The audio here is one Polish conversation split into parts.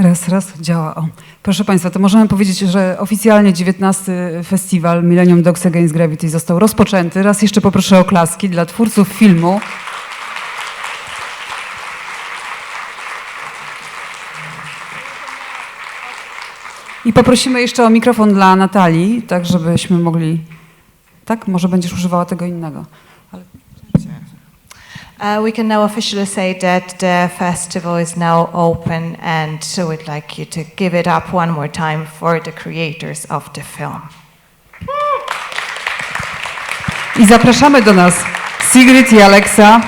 Raz, działa. O. Proszę Państwa, to możemy powiedzieć, że oficjalnie 19. festiwal Millennium Docs Against Gravity został rozpoczęty. Raz jeszcze poproszę o oklaski dla twórców filmu. I poprosimy jeszcze o mikrofon dla Natalii, tak żebyśmy mogli... Tak? Może będziesz używała tego innego. Ale... We can now officially say that the festival is now open, and we'd like you to give it up one more time for the creators of the film. I zapraszamy do nas Sigrid i Alexa.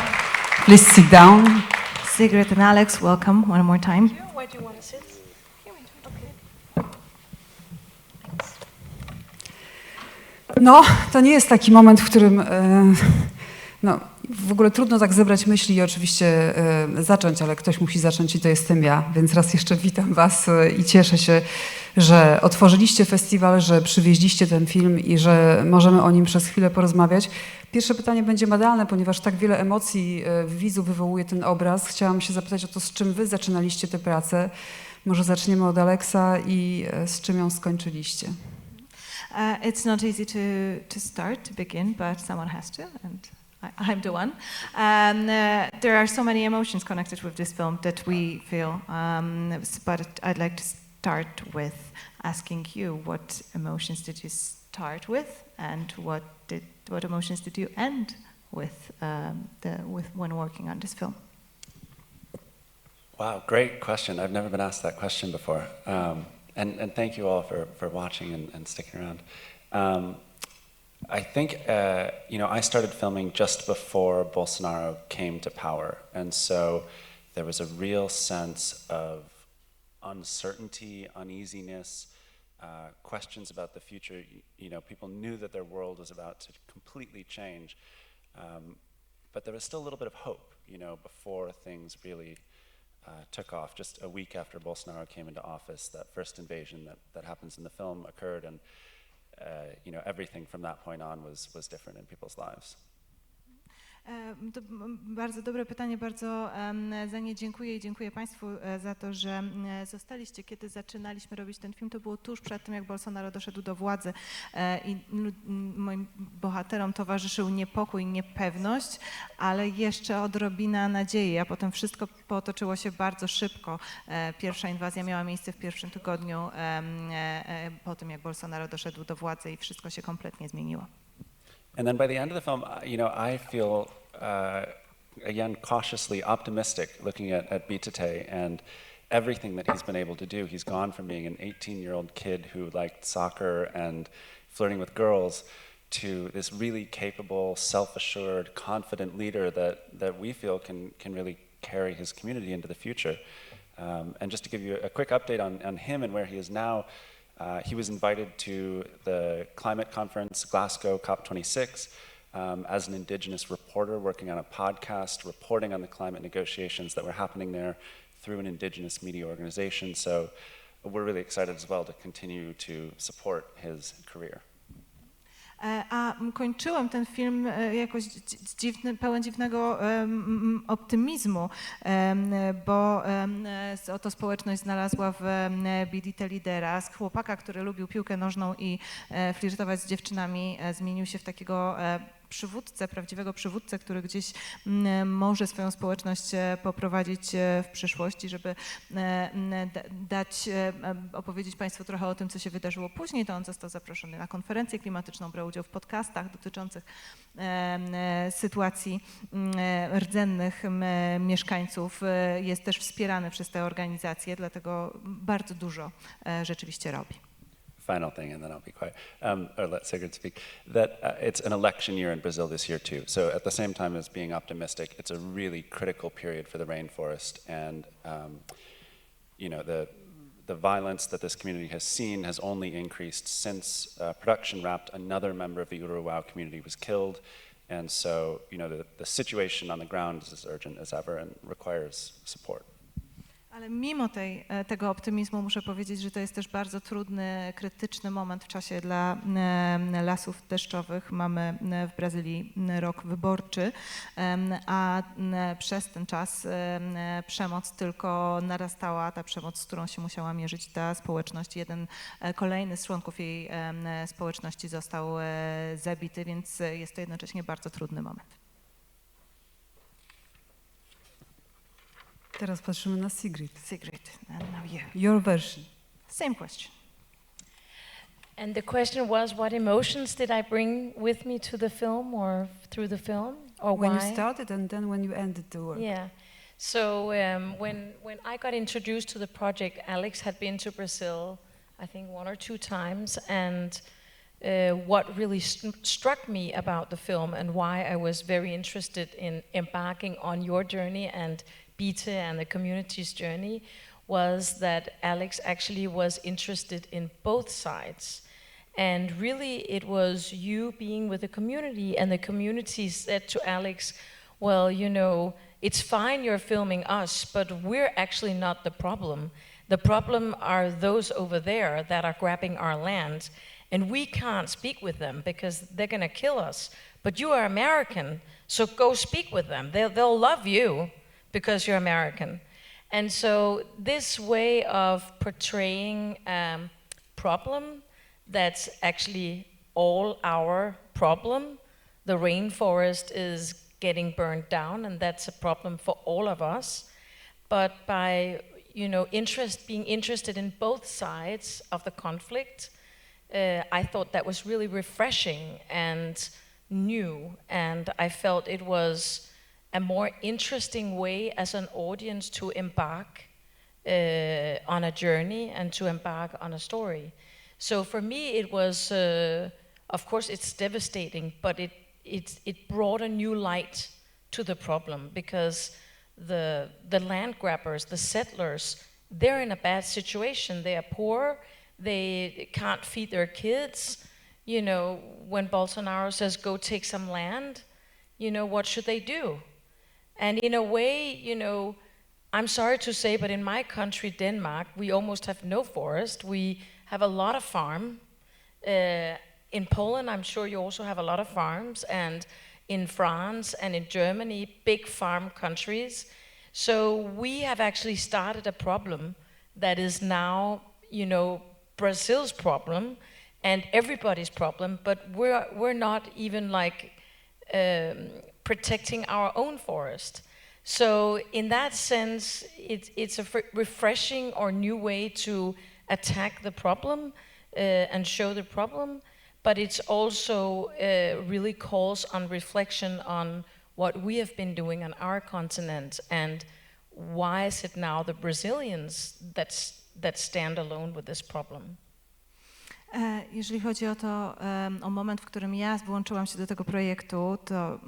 Please sit down. Sigrid and Alex, welcome one more time. Where do you want to sit? No, to nie jest taki moment, w którym no, w ogóle trudno tak zebrać myśli i oczywiście zacząć, ale ktoś musi zacząć i to jestem ja. Więc raz jeszcze witam Was i cieszę się, że otworzyliście festiwal, że przywieźliście ten film i że możemy o nim przez chwilę porozmawiać. Pierwsze pytanie będzie banalne, ponieważ tak wiele emocji w widzu wywołuje ten obraz. Chciałam się zapytać o to, z czym Wy zaczynaliście tę pracę. Może zaczniemy od Alexa i z czym ją skończyliście. It's not easy to start, to begin, but someone has to, and I'm the one. There are so many emotions connected with this film that we feel, but I'd like to start with asking you, what emotions did you start with, and what emotions did you end with, when working on this film? Wow, great question. I've never been asked that question before. And thank you all for watching and sticking around. I think, I started filming just before Bolsonaro came to power. And so there was a real sense of uncertainty, uneasiness, questions about the future. People knew that their world was about to completely change. But there was still a little bit of hope, before things really took off. Just a week after Bolsonaro came into office, that first invasion that happens in the film occurred, and everything from that point on was different in people's lives. To bardzo dobre pytanie, bardzo za nie dziękuję i dziękuję Państwu za to, że zostaliście. Kiedy zaczynaliśmy robić ten film, to było tuż przed tym, jak Bolsonaro doszedł do władzy i moim bohaterom towarzyszył niepokój, niepewność, ale jeszcze odrobina nadziei, a potem wszystko potoczyło się bardzo szybko. Pierwsza inwazja miała miejsce w pierwszym tygodniu po tym, jak Bolsonaro doszedł do władzy i wszystko się kompletnie zmieniło. And then by the end of the film, I feel, again, cautiously optimistic looking at Bitate and everything that he's been able to do. He's gone from being an 18-year-old kid who liked soccer and flirting with girls to this really capable, self-assured, confident leader that we feel can really carry his community into the future. And just to give you a quick update on him and where he is now, he was invited to the climate conference, Glasgow COP26, as an indigenous reporter working on a podcast, reporting on the climate negotiations that were happening there through an indigenous media organization. So we're really excited as well to continue to support his career. A kończyłem ten film jakoś pełen dziwnego optymizmu, bo oto społeczność znalazła w Bidite lidera, z chłopaka, który lubił piłkę nożną i flirtować z dziewczynami, zmienił się w takiego przywódcę, prawdziwego przywódcę, który gdzieś może swoją społeczność poprowadzić w przyszłości, żeby opowiedzieć Państwu trochę o tym, co się wydarzyło później. To on został zaproszony na konferencję klimatyczną, brał udział w podcastach dotyczących sytuacji rdzennych mieszkańców. Jest też wspierany przez tę organizację, dlatego bardzo dużo rzeczywiście robi. Final thing, and then I'll be quiet, or let Sigrid speak, that it's an election year in Brazil this year too. So at the same time as being optimistic, it's a really critical period for the rainforest, and the violence that this community has seen has only increased since production wrapped. Another member of the Uruguay community was killed, and so the situation on the ground is as urgent as ever and requires support. Ale mimo tego optymizmu muszę powiedzieć, że to jest też bardzo trudny, krytyczny moment w czasie dla lasów deszczowych. Mamy w Brazylii rok wyborczy, a przez ten czas przemoc tylko narastała, ta przemoc, z którą się musiała mierzyć ta społeczność. Jeden kolejny z członków jej społeczności został zabity, więc jest to jednocześnie bardzo trudny moment. Teraz patrzymy na Sigrid. Sigrid, and now you. Your version. Same question. And the question was, what emotions did I bring with me to the film or through the film, or When why? you started and then when you ended the work. Yeah. So when I got introduced to the project, Alex had been to Brazil, I think 1 or 2 times, and what really struck me about the film and why I was very interested in embarking on your journey and Bita and the community's journey was that Alex actually was interested in both sides. And really it was you being with the community, and the community said to Alex, well, you know, it's fine you're filming us, but we're actually not the problem. The problem are those over there that are grabbing our land, and we can't speak with them because they're gonna kill us. But you are American, so go speak with them. They'll love you because you're American. And so this way of portraying problem that's actually all our problem. The rainforest is getting burned down, and that's a problem for all of us. But by, you know, being interested in both sides of the conflict, I thought that was really refreshing and new, and I felt it was a more interesting way as an audience to embark on a journey and to embark on a story. So for me it was, of course it's devastating, but it brought a new light to the problem, because the land grabbers, the settlers, they're in a bad situation. They are poor, they can't feed their kids. You know, when Bolsonaro says go take some land, you know, what should they do? And in a way, you know, I'm sorry to say, but in my country, Denmark, we almost have no forest. We have a lot of farm. In Poland, I'm sure you also have a lot of farms, and in France and in Germany, big farm countries. So we have actually started a problem that is now, you know, Brazil's problem and everybody's problem, but we're not even like protecting our own forest. So in that sense, it's a refreshing or new way to attack the problem and show the problem, but it's also really calls on reflection on what we have been doing on our continent, and why is it now the Brazilians that stand alone with this problem. Jeżeli chodzi o moment, w którym ja włączyłam się do tego projektu, to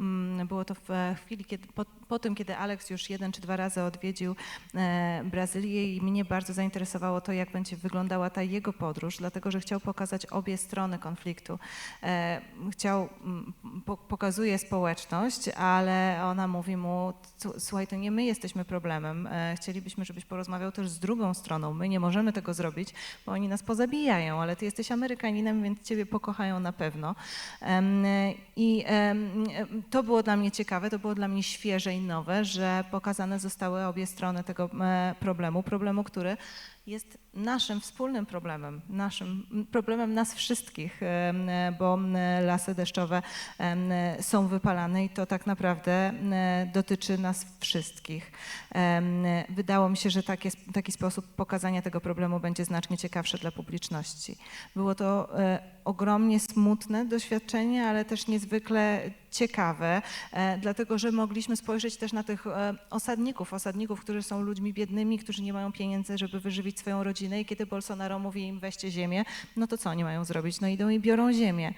było to w chwili, kiedy, po tym, kiedy Alex już 1 czy 2 razy odwiedził Brazylię, i mnie bardzo zainteresowało to, jak będzie wyglądała ta jego podróż, dlatego że chciał pokazać obie strony konfliktu. Pokazuje społeczność, ale ona mówi mu, słuchaj, to nie my jesteśmy problemem, chcielibyśmy, żebyś porozmawiał też z drugą stroną, my nie możemy tego zrobić, bo oni nas pozabijają, ale ty jesteś Amerykaninem, więc ciebie pokochają na pewno. I to było dla mnie ciekawe, to było dla mnie świeże i nowe, że pokazane zostały obie strony tego problemu, który jest naszym wspólnym problemem, problemem nas wszystkich, bo lasy deszczowe są wypalane i to tak naprawdę dotyczy nas wszystkich. Wydało mi się, że taki sposób pokazania tego problemu będzie znacznie ciekawszy dla publiczności. Było to ogromnie smutne doświadczenie, ale też niezwykle ciekawe, dlatego że mogliśmy spojrzeć też na tych osadników, którzy są ludźmi biednymi, którzy nie mają pieniędzy, żeby wyżywić mieć swoją rodzinę i kiedy Bolsonaro mówi im weźcie ziemię, no to co oni mają zrobić? No idą i biorą ziemię.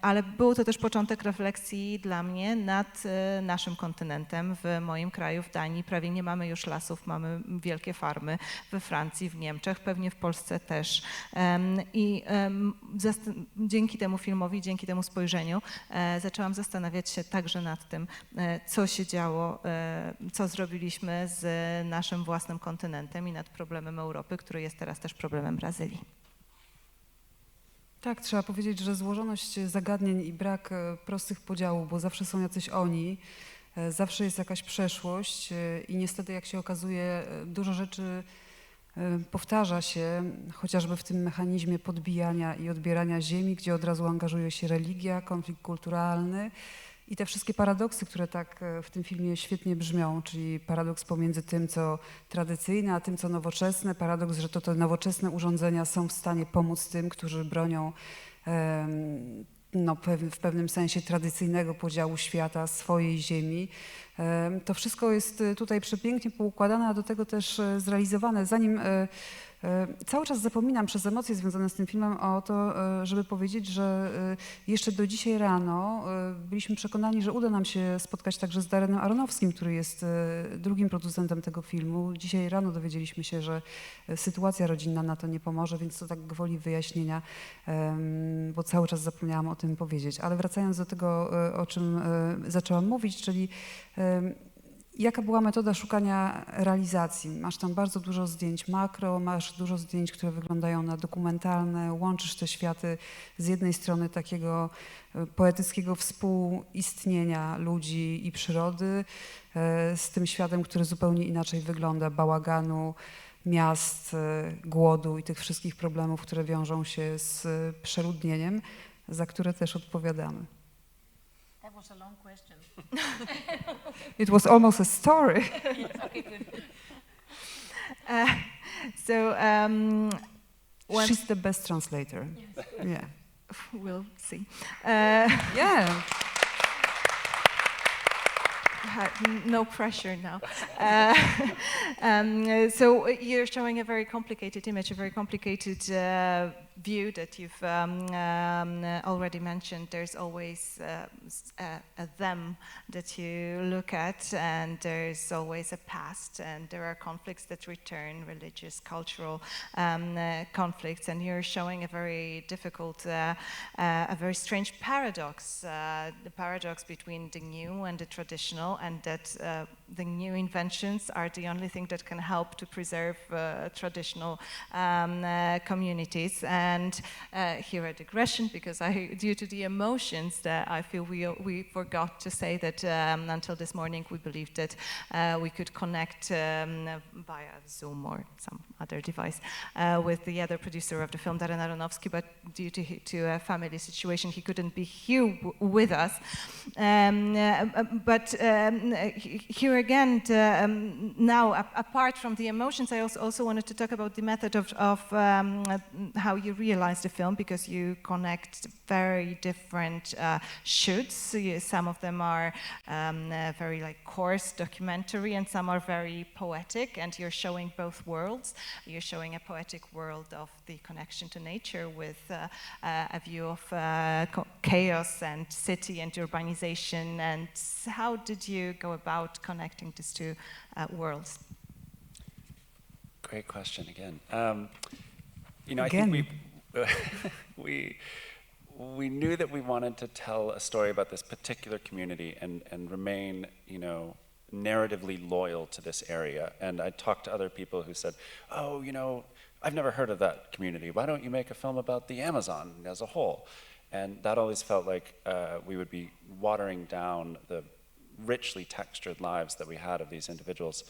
Ale był to też początek refleksji dla mnie nad naszym kontynentem. W moim kraju, w Danii, prawie nie mamy już lasów, mamy wielkie farmy. We Francji, w Niemczech, pewnie w Polsce też. I dzięki temu filmowi, dzięki temu spojrzeniu zaczęłam zastanawiać się także nad tym, co się działo, co zrobiliśmy z naszym własnym kontynentem i nad problemem Europy, który jest teraz też problemem Brazylii. Tak, trzeba powiedzieć, że złożoność zagadnień i brak prostych podziałów, bo zawsze są jacyś oni, zawsze jest jakaś przeszłość i niestety, jak się okazuje, dużo rzeczy powtarza się, chociażby w tym mechanizmie podbijania i odbierania ziemi, gdzie od razu angażuje się religia, konflikt kulturalny i te wszystkie paradoksy, które tak w tym filmie świetnie brzmią, czyli paradoks pomiędzy tym, co tradycyjne, a tym, co nowoczesne, paradoks, że to te nowoczesne urządzenia są w stanie pomóc tym, którzy bronią w pewnym sensie tradycyjnego podziału świata, swojej ziemi. To wszystko jest tutaj przepięknie poukładane, a do tego też zrealizowane. Zanim cały czas zapominam przez emocje związane z tym filmem o to, żeby powiedzieć, że jeszcze do dzisiaj rano byliśmy przekonani, że uda nam się spotkać także z Darrenem Aronofskim, który jest drugim producentem tego filmu. Dzisiaj rano dowiedzieliśmy się, że sytuacja rodzinna na to nie pomoże, więc to tak gwoli wyjaśnienia, bo cały czas zapomniałam o tym powiedzieć. Ale wracając do tego, o czym zaczęłam mówić, czyli jaka była metoda szukania realizacji? Masz tam bardzo dużo zdjęć makro, masz dużo zdjęć, które wyglądają na dokumentalne, łączysz te światy z jednej strony takiego poetyckiego współistnienia ludzi i przyrody z tym światem, który zupełnie inaczej wygląda, bałaganu, miast, głodu i tych wszystkich problemów, które wiążą się z przeludnieniem, za które też odpowiadamy. That was a long question. It was almost a story. Okay, good. She's the best translator. Yes. Yeah. We'll see. Yeah. No pressure now. So you're showing a very complicated image, a very complicated view that you've already mentioned. There's always a them that you look at, and there's always a past, and there are conflicts that return, religious, cultural conflicts, and you're showing a very difficult, a very strange paradox, the paradox between the new and the traditional, and that the new inventions are the only thing that can help to preserve traditional communities. And here a digression, because due to the emotions that I feel we forgot to say that until this morning we believed that we could connect via Zoom or some other device with the other producer of the film, Darren Aronofsky, but due to a family situation he couldn't be here with us. But here again, now apart from the emotions, I also wanted to talk about the method of how you realize the film, because you connect very different shoots. Some of them are very like coarse documentary, and some are very poetic, and you're showing both worlds. You're showing a poetic world of the connection to nature with a view of chaos and city and urbanization. And how did you go about connecting these two worlds? Great question again. Again. I think we knew that we wanted to tell a story about this particular community and remain, narratively loyal to this area. And I talked to other people who said, oh, I've never heard of that community. Why don't you make a film about the Amazon as a whole? And that always felt like we would be watering down the richly textured lives that we had of these individuals.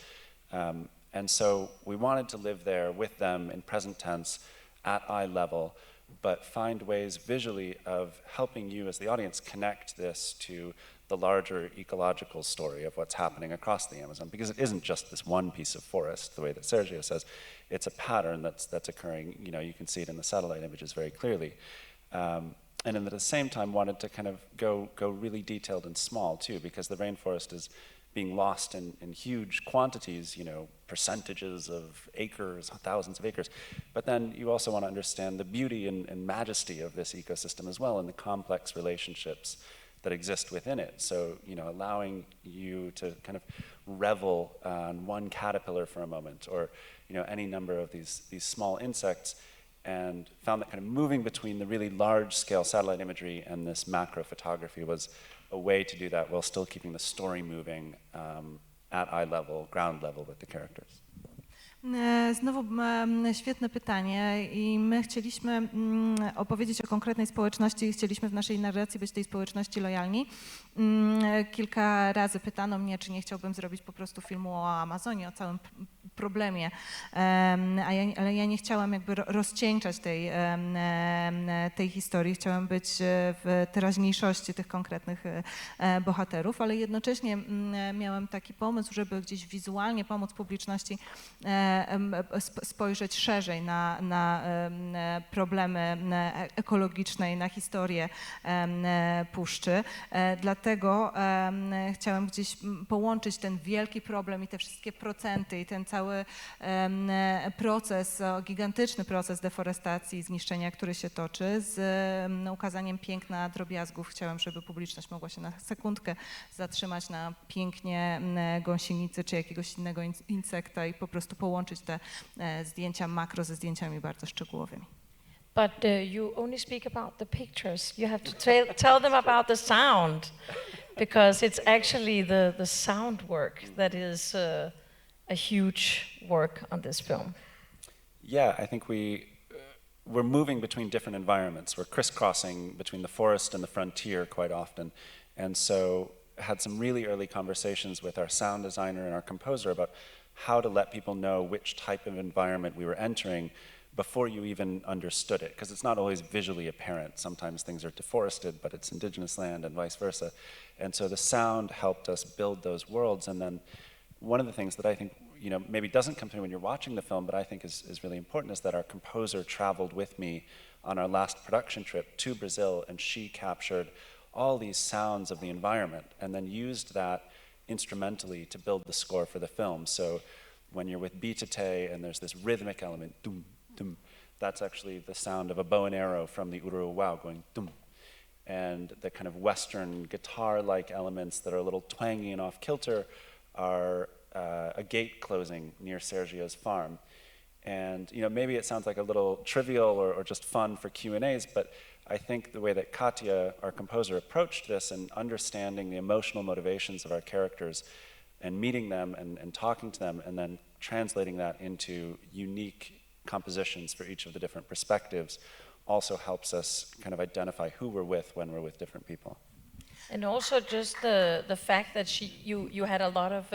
And so we wanted to live there with them in present tense, at eye level, but find ways visually of helping you as the audience connect this to the larger ecological story of what's happening across the Amazon, because it isn't just this one piece of forest, the way that Sergio says. It's a pattern that's occurring. You can see it in the satellite images very clearly. And at the same time wanted to kind of go really detailed and small too, because the rainforest is being lost in huge quantities, you know, percentages of acres, thousands of acres. But then you also want to understand the beauty and majesty of this ecosystem as well, and the complex relationships that exist within it. So, you know, allowing you to kind of revel on one caterpillar for a moment, or, you know, any number of these small insects, and found that kind of moving between the really large-scale satellite imagery and this macro photography was a way to do that while still keeping the story moving at eye level, ground level with the characters. Znowu świetne pytanie i my chcieliśmy opowiedzieć o konkretnej społeczności i chcieliśmy w naszej narracji być tej społeczności lojalni. Kilka razy pytano mnie, czy nie chciałbym zrobić po prostu filmu o Amazonii, o całym problemie, ale ja nie chciałam jakby rozcieńczać tej historii, chciałam być w teraźniejszości tych konkretnych bohaterów, ale jednocześnie miałam taki pomysł, żeby gdzieś wizualnie pomóc publiczności spojrzeć szerzej na problemy ekologiczne i na historię puszczy. Dlatego chciałam gdzieś połączyć ten wielki problem i te wszystkie procenty i ten cały proces, gigantyczny proces deforestacji i zniszczenia, który się toczy, z ukazaniem piękna drobiazgów. Chciałam, żeby publiczność mogła się na sekundkę zatrzymać na pięknie gąsienicy czy jakiegoś innego insekta i po prostu połączyć te zdjęcia makro ze zdjęciami bardzo szczegółowymi. But you only speak about the pictures. You have to tell them about the sound, because it's actually the sound work that is a huge work on this film. Yeah, I think we're moving between different environments. We're crisscrossing between the forest and the frontier quite often. And so had some really early conversations with our sound designer and our composer about how to let people know which type of environment we were entering before you even understood it, because it's not always visually apparent. Sometimes things are deforested, but it's indigenous land and vice versa. And so the sound helped us build those worlds. And then one of the things that I think, you know, maybe doesn't come through when you're watching the film, but I think is really important, is that our composer traveled with me on our last production trip to Brazil, and she captured all these sounds of the environment and then used that instrumentally to build the score for the film. So when you're with Bitate and there's this rhythmic element, dum, dum, that's actually the sound of a bow and arrow from the Uruuau going dum. And the kind of Western guitar-like elements that are a little twangy and off-kilter are a gate closing near Sergio's farm. And, you know, maybe it sounds like a little trivial or just fun for Q&As, but I think the way that Katja, our composer, approached this and understanding the emotional motivations of our characters and meeting them and talking to them and then translating that into unique compositions for each of the different perspectives also helps us kind of identify who we're with when we're with different people. And also just the fact that you had a lot of,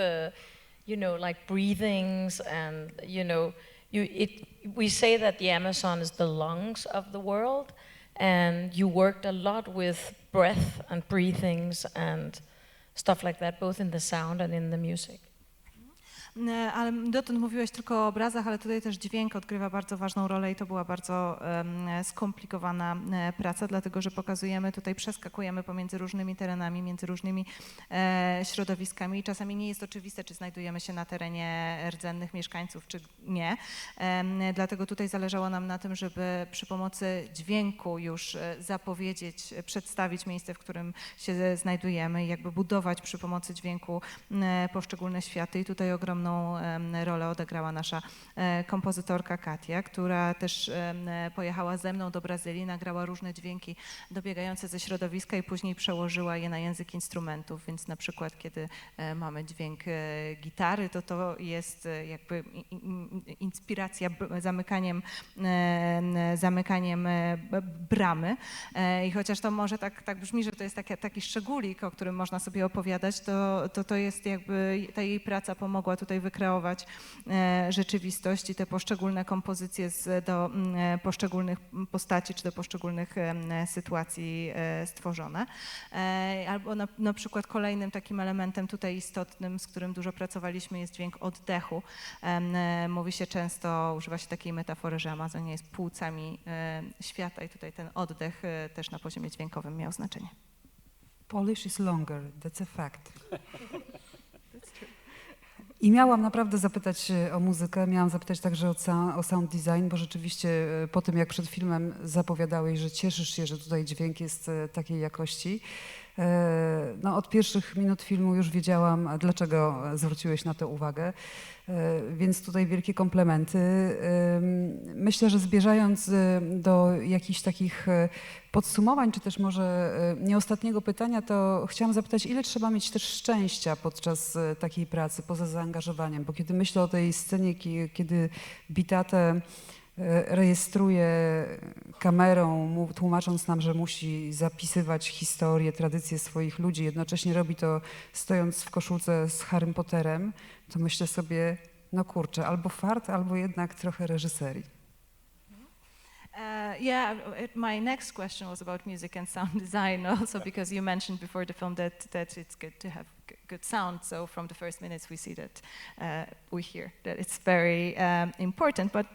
you know, like breathings and, you know, we say that the Amazon is the lungs of the world, and you worked a lot with breath and breathings and stuff like that, both in the sound and in the music. Ale dotąd mówiłeś tylko o obrazach, ale tutaj też dźwięk odgrywa bardzo ważną rolę i to była bardzo skomplikowana praca, dlatego że pokazujemy, tutaj przeskakujemy pomiędzy różnymi terenami, między różnymi środowiskami i czasami nie jest oczywiste, czy znajdujemy się na terenie rdzennych mieszkańców, czy nie. Dlatego tutaj zależało nam na tym, żeby przy pomocy dźwięku już zapowiedzieć, przedstawić miejsce, w którym się znajdujemy i jakby budować przy pomocy dźwięku poszczególne światy i tutaj ogromną rolę odegrała nasza kompozytorka Katja, która też pojechała ze mną do Brazylii, nagrała różne dźwięki dobiegające ze środowiska i później przełożyła je na język instrumentów, więc na przykład kiedy mamy dźwięk gitary, to jest jakby inspiracja zamykaniem bramy i chociaż to może tak brzmi, że to jest taki szczególik, o którym można sobie opowiadać, to jest jakby ta jej praca pomogła tutaj wykreować rzeczywistość i te poszczególne kompozycje do poszczególnych postaci czy do poszczególnych sytuacji stworzone. Albo na przykład kolejnym takim elementem tutaj istotnym, z którym dużo pracowaliśmy, jest dźwięk oddechu. Mówi się często, używa się takiej metafory, że Amazonia jest płucami świata i tutaj ten oddech też na poziomie dźwiękowym miał znaczenie. Polish is longer, that's a fact. I miałam naprawdę zapytać o muzykę, miałam zapytać także o sound design, bo rzeczywiście po tym, jak przed filmem zapowiadałeś, że cieszysz się, że tutaj dźwięk jest takiej jakości, no od pierwszych minut filmu już wiedziałam, dlaczego zwróciłeś na to uwagę, więc tutaj wielkie komplementy. Myślę, że zmierzając do jakichś takich podsumowań, czy też może nie ostatniego pytania, to chciałam zapytać, ile trzeba mieć też szczęścia podczas takiej pracy, poza zaangażowaniem, bo kiedy myślę o tej scenie, kiedy Bitate rejestruje kamerą, tłumacząc nam, że musi zapisywać historię, tradycje swoich ludzi, jednocześnie robi to stojąc w koszulce z Harrym Potterem, to myślę sobie, no kurczę, albo fart, albo jednak trochę reżyserii. My next question was about music and sound design also, because you mentioned before the film that it's good to have good sound. So from the first minutes we see that, we hear that it's very important. But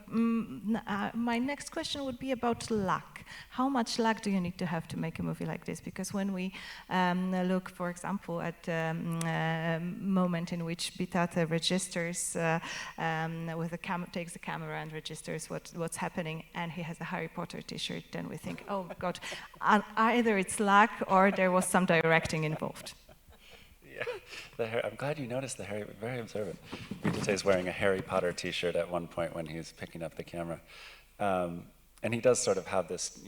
my next question would be about luck. How much luck do you need to have to make a movie like this? Because when we look, for example, at the moment in which Bitate registers takes the camera and registers what's happening, and he has a Harry Potter T-shirt, then we think, oh God, either it's luck or there was some directing involved. Yeah, I'm glad you noticed the Harry. Very observant. Bitate is wearing a Harry Potter T-shirt at one point when he's picking up the camera. And he does sort of have this,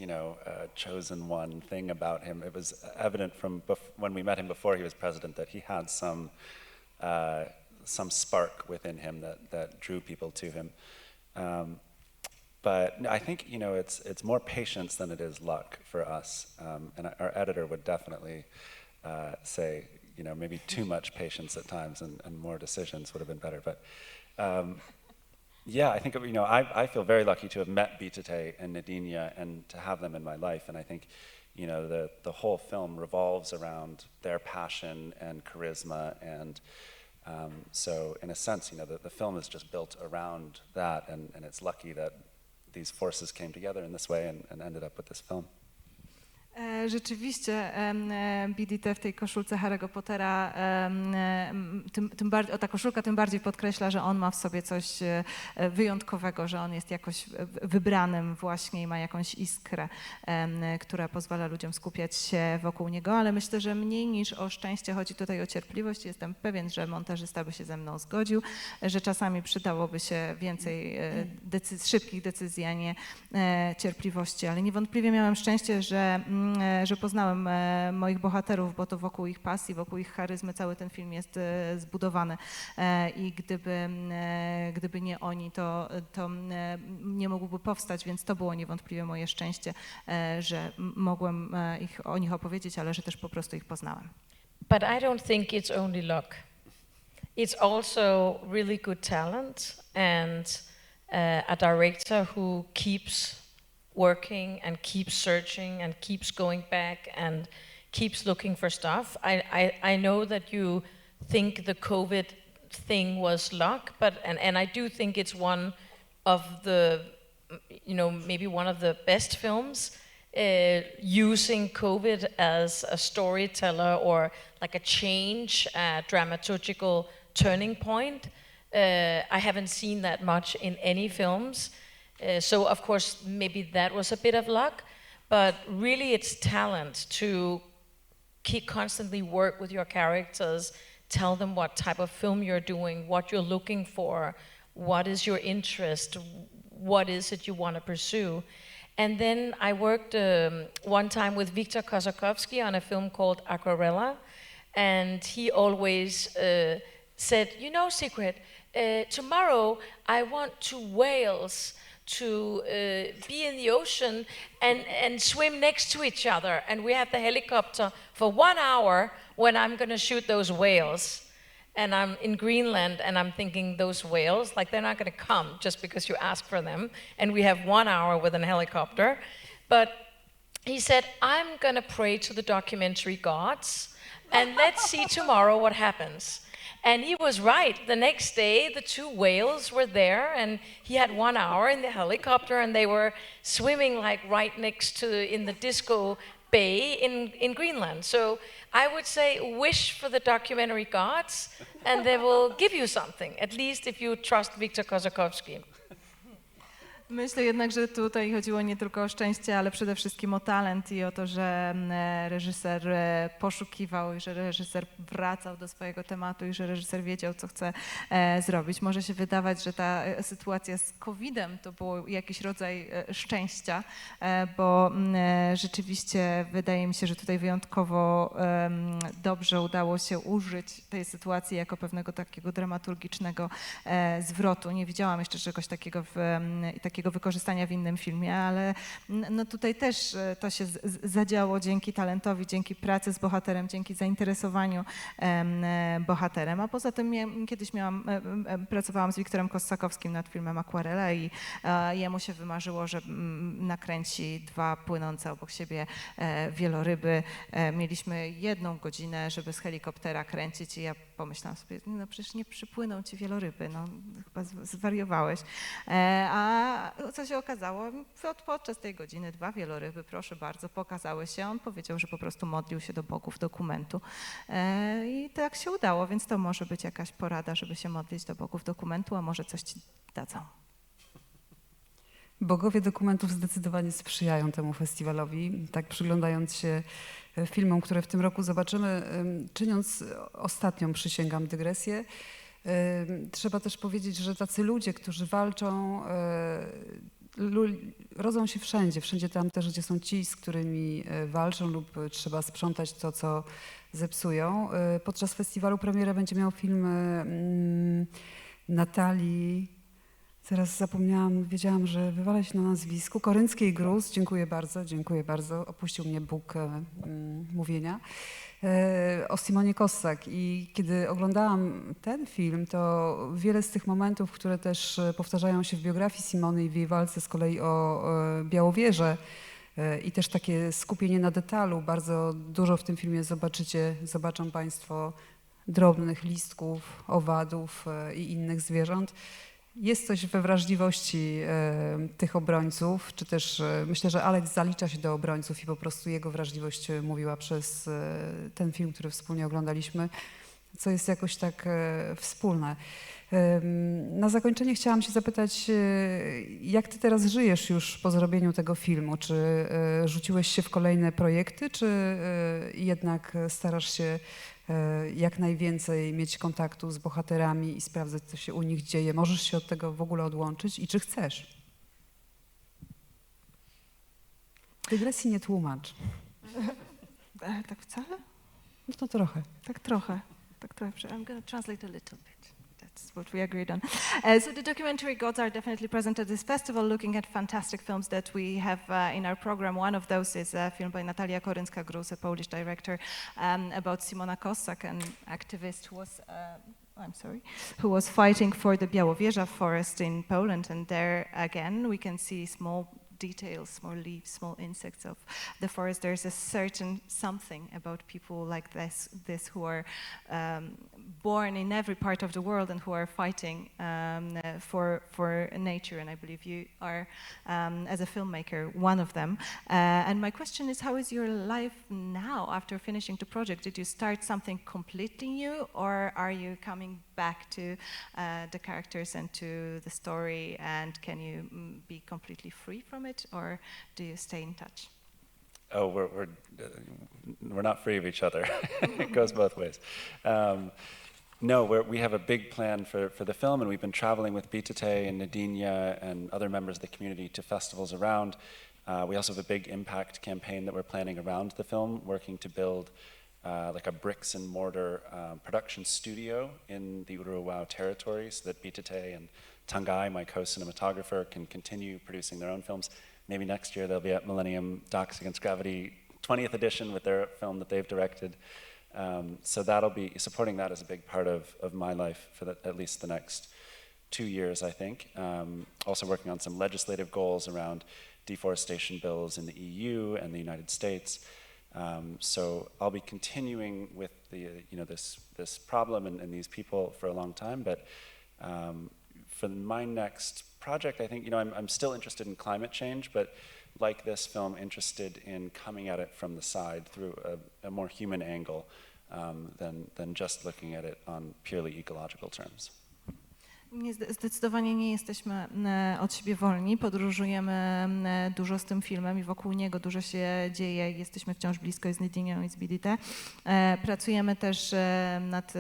chosen one thing about him. It was evident from when we met him before he was president that he had some spark within him that drew people to him. But I think, it's more patience than it is luck for us. And our editor would definitely say, maybe too much patience at times and more decisions would have been better. But yeah, I think, I feel very lucky to have met Bitate and Nadinia and to have them in my life. And I think, the whole film revolves around their passion and charisma. And so in a sense, the film is just built around that. And it's lucky that these forces came together in this way and ended up with this film. Rzeczywiście BDT w tej koszulce Harry'ego Pottera, ta koszulka tym bardziej podkreśla, że on ma w sobie coś wyjątkowego, że on jest jakoś wybranym właśnie i ma jakąś iskrę, która pozwala ludziom skupiać się wokół niego, ale myślę, że mniej niż o szczęście chodzi tutaj o cierpliwość. Jestem pewien, że montażysta by się ze mną zgodził, że czasami przydałoby się więcej szybkich decyzji, a nie cierpliwości, ale niewątpliwie miałem szczęście, że poznałem moich bohaterów, bo to wokół ich pasji, wokół ich charyzmy cały ten film jest zbudowany i gdyby nie oni, to nie mógłby powstać, więc to było niewątpliwie moje szczęście, że mogłem o nich opowiedzieć, ale że też po prostu ich poznałem. But I don't think it's only luck. It's also really good talent and a director who keeps working and keeps searching and keeps going back and keeps looking for stuff. I know that you think the COVID thing was luck, and I do think it's one of the, maybe one of the best films using COVID as a storyteller or like a change, a dramaturgical turning point. I haven't seen that much in any films. So of course, maybe that was a bit of luck, but really it's talent to constantly work with your characters, tell them what type of film you're doing, what you're looking for, what is your interest, what is it you want to pursue. And then I worked one time with Viktor Kosakovsky on a film called Aquarella, and he always said, Sigrid, tomorrow I want to Wales to be in the ocean and swim next to each other. And we have the helicopter for 1 hour when I'm going to shoot those whales. And I'm in Greenland and I'm thinking those whales, like they're not going to come just because you ask for them. And we have 1 hour with a helicopter. But he said, I'm going to pray to the documentary gods and let's see tomorrow what happens. And he was right. The next day, the 2 whales were there, and he had 1 hour in the helicopter, and they were swimming like right next to in the disco bay in Greenland. So I would say wish for the documentary gods and they will give you something, at least if you trust Viktor Kosakowski. Myślę jednak, że tutaj chodziło nie tylko o szczęście, ale przede wszystkim o talent i o to, że reżyser poszukiwał i że reżyser wracał do swojego tematu i że reżyser wiedział, co chce zrobić. Może się wydawać, że ta sytuacja z COVID-em to był jakiś rodzaj szczęścia, bo rzeczywiście wydaje mi się, że tutaj wyjątkowo dobrze udało się użyć tej sytuacji jako pewnego takiego dramaturgicznego zwrotu. Nie widziałam jeszcze czegoś takiego takiego wykorzystania w innym filmie, ale no tutaj też to się zadziało dzięki talentowi, dzięki pracy z bohaterem, dzięki zainteresowaniu bohaterem. A poza tym kiedyś pracowałam z Wiktorem Kosakowskim nad filmem Akwarela i jemu się wymarzyło, że nakręci 2 płynące obok siebie wieloryby. Mieliśmy 1 godzinę, żeby z helikoptera kręcić i ja pomyślałam sobie, no przecież nie przypłyną ci wieloryby, no chyba zwariowałeś. A co się okazało? Podczas tej godziny 2 wieloryby, proszę bardzo, pokazały się. On powiedział, że po prostu modlił się do bogów dokumentu. I tak się udało, więc to może być jakaś porada, żeby się modlić do bogów dokumentu, a może coś ci dadzą. Bogowie dokumentów zdecydowanie sprzyjają temu festiwalowi. Tak przyglądając się filmom, które w tym roku zobaczymy, czyniąc ostatnią, przysięgam, dygresję, trzeba też powiedzieć, że tacy ludzie, którzy walczą, rodzą się wszędzie. Wszędzie tam też, gdzie są ci, z którymi walczą lub trzeba sprzątać to, co zepsują. Podczas festiwalu premierę będzie miał film Natalii, teraz zapomniałam, wiedziałam, że wywala się na nazwisku, Korynckiej Gruz. Dziękuję bardzo. Opuścił mnie Bóg mówienia. O Simonie Kossak. I kiedy oglądałam ten film, to wiele z tych momentów, które też powtarzają się w biografii Simony i w jej walce z kolei o Białowieżę i też takie skupienie na detalu, bardzo dużo w tym filmie zobaczą Państwo drobnych listków, owadów i innych zwierząt. Jest coś we wrażliwości tych obrońców, czy też myślę, że Alex zalicza się do obrońców i po prostu jego wrażliwość mówiła przez ten film, który wspólnie oglądaliśmy, co jest jakoś tak wspólne. Na zakończenie chciałam się zapytać, jak ty teraz żyjesz już po zrobieniu tego filmu? Czy rzuciłeś się w kolejne projekty, czy jednak starasz się jak najwięcej mieć kontaktu z bohaterami i sprawdzać, co się u nich dzieje? Możesz się od tego w ogóle odłączyć i czy chcesz? Dygresji nie tłumacz. Ale tak wcale? No to trochę. Tak trochę. I'm going to translate a little bit. That's what we agreed on. So the documentary gods are definitely present at this festival, looking at fantastic films that we have in our program. One of those is a film by Natalia Koryncka-Gruz, a Polish director, about Simona Kossak, an activist who was fighting for the Białowieża forest in Poland. And there again, we can see small details, small leaves, small insects of the forest. There's a certain something about people like this who are born in every part of the world and who are fighting for nature. And I believe you are, as a filmmaker, one of them. And my question is, how is your life now after finishing the project? Did you start something completely new, or are you coming back to the characters and to the story, and can you be completely free from it, or do you stay in touch? Oh, we're not free of each other. It goes both ways. No, we have a big plan for the film, and we've been traveling with Bitate and Nadinia and other members of the community to festivals around. We also have a big impact campaign that we're planning around the film, working to build like a bricks and mortar production studio in the Uruguay territory so that Bitate and Tangai, my co-cinematographer, can continue producing their own films. Maybe next year they'll be at Millennium Docs Against Gravity 20th edition with their film that they've directed. So that'll be, supporting that is a big part of my life for at least the next 2 years, I think. Also working on some legislative goals around deforestation bills in the EU and the United States. So I'll be continuing with this problem and these people for a long time, but for my next project, I think, I'm still interested in climate change, but like this film interested in coming at it from the side through a more human angle than just looking at it on purely ecological terms. Zdecydowanie nie jesteśmy od siebie wolni, podróżujemy dużo z tym filmem i wokół niego dużo się dzieje, jesteśmy wciąż blisko z Nidinią i z BDT. Pracujemy też nad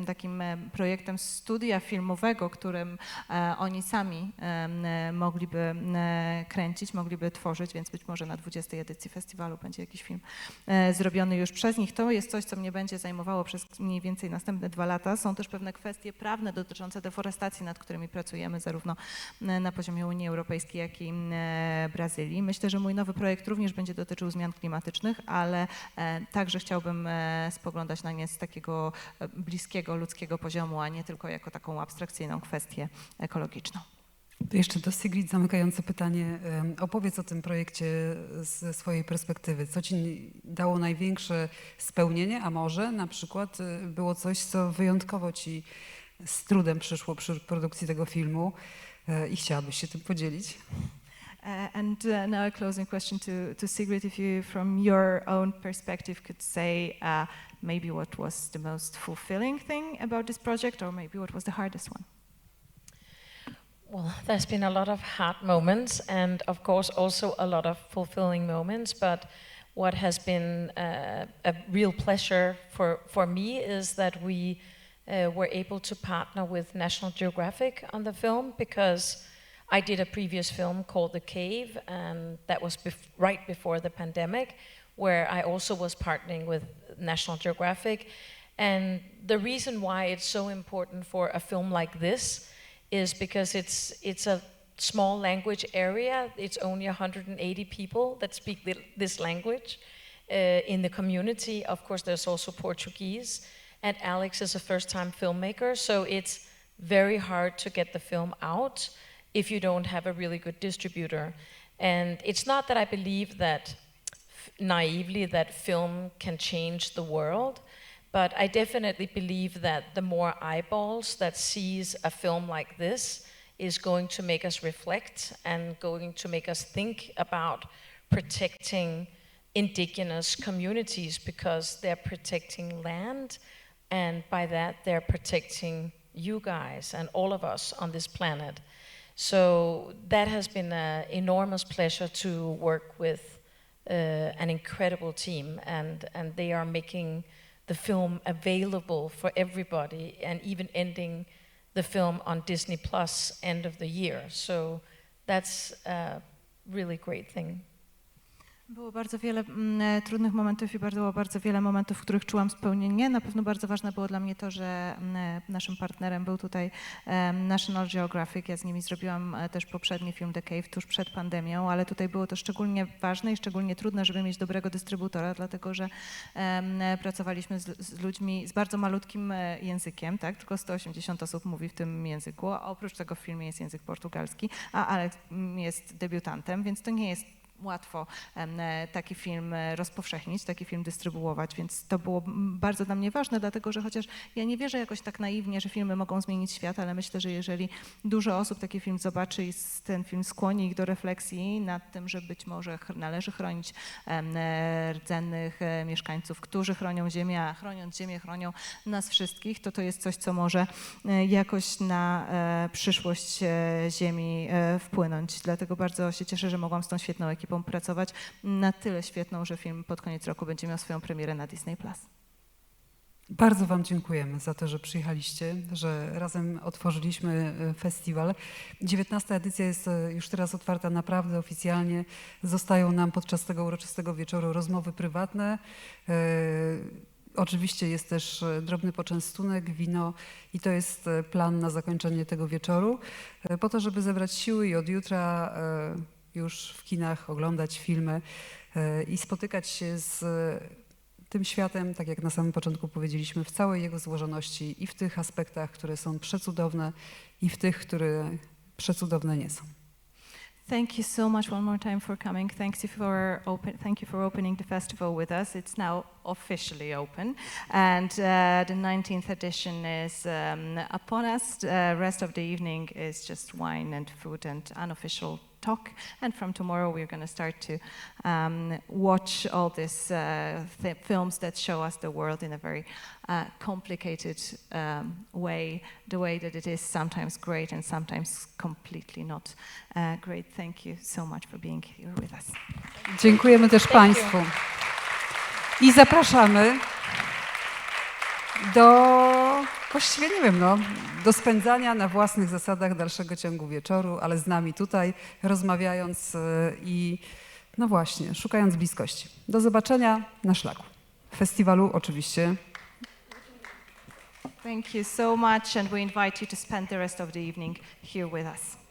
takim projektem studia filmowego, którym oni sami mogliby kręcić, mogliby tworzyć, więc być może na 20. edycji festiwalu będzie jakiś film zrobiony już przez nich. To jest coś, co mnie będzie zajmowało przez mniej więcej następne 2 lata. Są też pewne kwestie prawne dotyczące deforestacji, nad którymi pracujemy zarówno na poziomie Unii Europejskiej, jak i Brazylii. Myślę, że mój nowy projekt również będzie dotyczył zmian klimatycznych, ale także chciałbym spoglądać na nie z takiego bliskiego, ludzkiego poziomu, a nie tylko jako taką abstrakcyjną kwestię ekologiczną. To jeszcze do Sigrid zamykające pytanie. Opowiedz o tym projekcie ze swojej perspektywy. Co ci dało największe spełnienie, a może na przykład było coś, co wyjątkowo ci z trudem przyszło przy produkcji tego filmu i chciałabyś się tym podzielić? Now a closing question to Sigrid, if you from your own perspective could say maybe what was the most fulfilling thing about this project, or maybe what was the hardest one? Well, there's been a lot of hard moments and of course also a lot of fulfilling moments, but what has been a real pleasure for me is that we were able to partner with National Geographic on the film, because I did a previous film called The Cave, and that was right before the pandemic, where I also was partnering with National Geographic. And the reason why it's so important for a film like this is because it's a small language area. It's only 180 people that speak this language in the community. Of course, there's also Portuguese. And Alex is a first-time filmmaker, so it's very hard to get the film out if you don't have a really good distributor. And it's not that I believe that, naively, that film can change the world, but I definitely believe that the more eyeballs that sees a film like this is going to make us reflect and going to make us think about protecting indigenous communities, because they're protecting land. And by that, they're protecting you guys and all of us on this planet. So that has been an enormous pleasure to work with an incredible team. And they are making the film available for everybody, and even ending the film on Disney Plus end of the year. So that's a really great thing. Było bardzo wiele trudnych momentów i bardzo wiele momentów, w których czułam spełnienie. Na pewno bardzo ważne było dla mnie to, że naszym partnerem był tutaj National Geographic. Ja z nimi zrobiłam też poprzedni film The Cave tuż przed pandemią, ale tutaj było to szczególnie ważne i szczególnie trudne, żeby mieć dobrego dystrybutora, dlatego że pracowaliśmy z ludźmi z bardzo malutkim językiem, tak? Tylko 180 osób mówi w tym języku, a oprócz tego w filmie jest język portugalski, a Alex jest debiutantem, więc to nie jest łatwo taki film rozpowszechnić, taki film dystrybuować, więc to było bardzo dla mnie ważne, dlatego że chociaż ja nie wierzę jakoś tak naiwnie, że filmy mogą zmienić świat, ale myślę, że jeżeli dużo osób taki film zobaczy i ten film skłoni ich do refleksji nad tym, że być może należy chronić rdzennych mieszkańców, którzy chronią ziemię, a chroniąc ziemię chronią nas wszystkich, to jest coś, co może jakoś na przyszłość Ziemi wpłynąć. Dlatego bardzo się cieszę, że mogłam z tą świetną ekipą pracować, na tyle świetną, że film pod koniec roku będzie miał swoją premierę na Disney+. Bardzo wam dziękujemy za to, że przyjechaliście, że razem otworzyliśmy festiwal. 19. edycja jest już teraz otwarta naprawdę oficjalnie. Zostają nam podczas tego uroczystego wieczoru rozmowy prywatne. Oczywiście jest też drobny poczęstunek, wino i to jest plan na zakończenie tego wieczoru, po to, żeby zebrać siły i od jutra już w kinach oglądać filmy i spotykać się z tym światem, tak jak na samym początku powiedzieliśmy, w całej jego złożoności i w tych aspektach, które są przecudowne, i w tych, które przecudowne nie są. Thank you so much one more time for coming. Thank you for opening the festival with us. It's now officially open, and the 19th edition is upon us. The rest of the evening is just wine and food and unofficial talk, and from tomorrow we're going to start to watch all these films that show us the world in a very complicated way, the way that it is sometimes great and sometimes completely not great. Thank you so much for being here with us. Dziękujemy też Państwu. I zapraszamy właściwie nie wiem, do spędzania na własnych zasadach dalszego ciągu wieczoru, ale z nami tutaj, rozmawiając i no właśnie, szukając bliskości. Do zobaczenia na szlaku. Festiwalu oczywiście. Thank you so much, and we invite you to spend the rest of the evening here with us.